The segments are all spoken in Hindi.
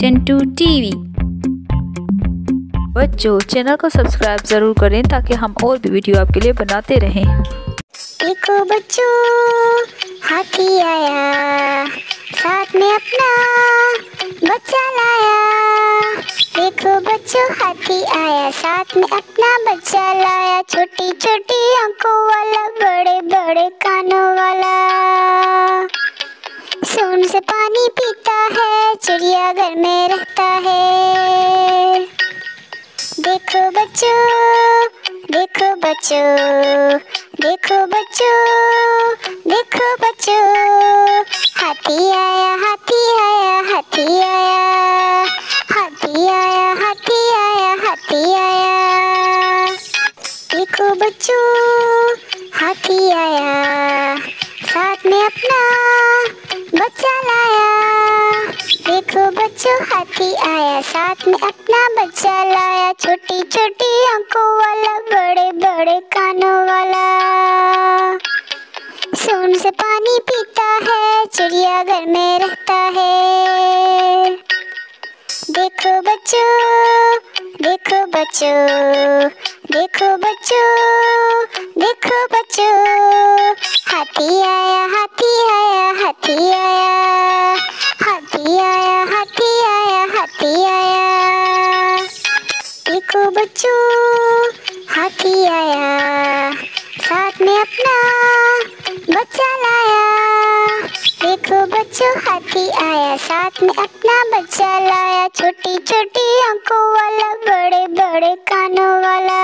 चिंटू टीवी। बच्चों, चैनल को सब्सक्राइब जरूर करें ताकि हम और भी वीडियो आपके लिए बनाते रहें। देखो बच्चों, हाथी आया, साथ में अपना बच्चा लाया। देखो बच्चों, हाथी आया, साथ में अपना बच्चा लाया। छोटी छोटी आंखों वाला, बड़े बड़े कानों वाला। सोन से पानी पीता है, चिड़ियाघर में रहता है। देखो बच्चों, देखो बच्चों, देखो बच्चों, देखो बच्चों, हाथी आया, हाथी आया, हाथी आया, हाथी आया, हाथी आया, हाथी आया। देखो बच्चों, हाथी आया, साथ में अपना बच्चा लाया। देखो बच्चों, हाथी आया, साथ में अपना बच्चा लाया। छोटी छोटी आंखों वाला, बड़े बड़े कानों वाला। सोन से पानी पीता है, चिड़ियाघर में रहता है। देखो बच्चों, देखो बच्चों, देखो बच्चों, देखो बच्चों, हाथी आया, हाथी आया, हाथी आया, हाथी आया, हाथी आया, हाथी आया। देखो बच्चों, हाथी आया, साथ में अपना बच्चा लाया। देखो बच्चों, हाथी आया, साथ में अपना बच्चा लाया। छोटी छोटी आंखों वाला, बड़े बड़े कानों वाला।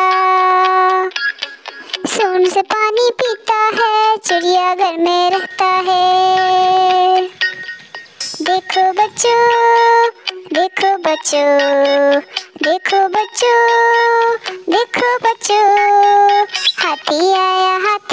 सोन से पानी पीता है, चिड़ियाघर में रहता है। देखो बच्चों, देखो बच्चों, देखो बच्चों, देखो बच्चों, हाथी आया, हाथी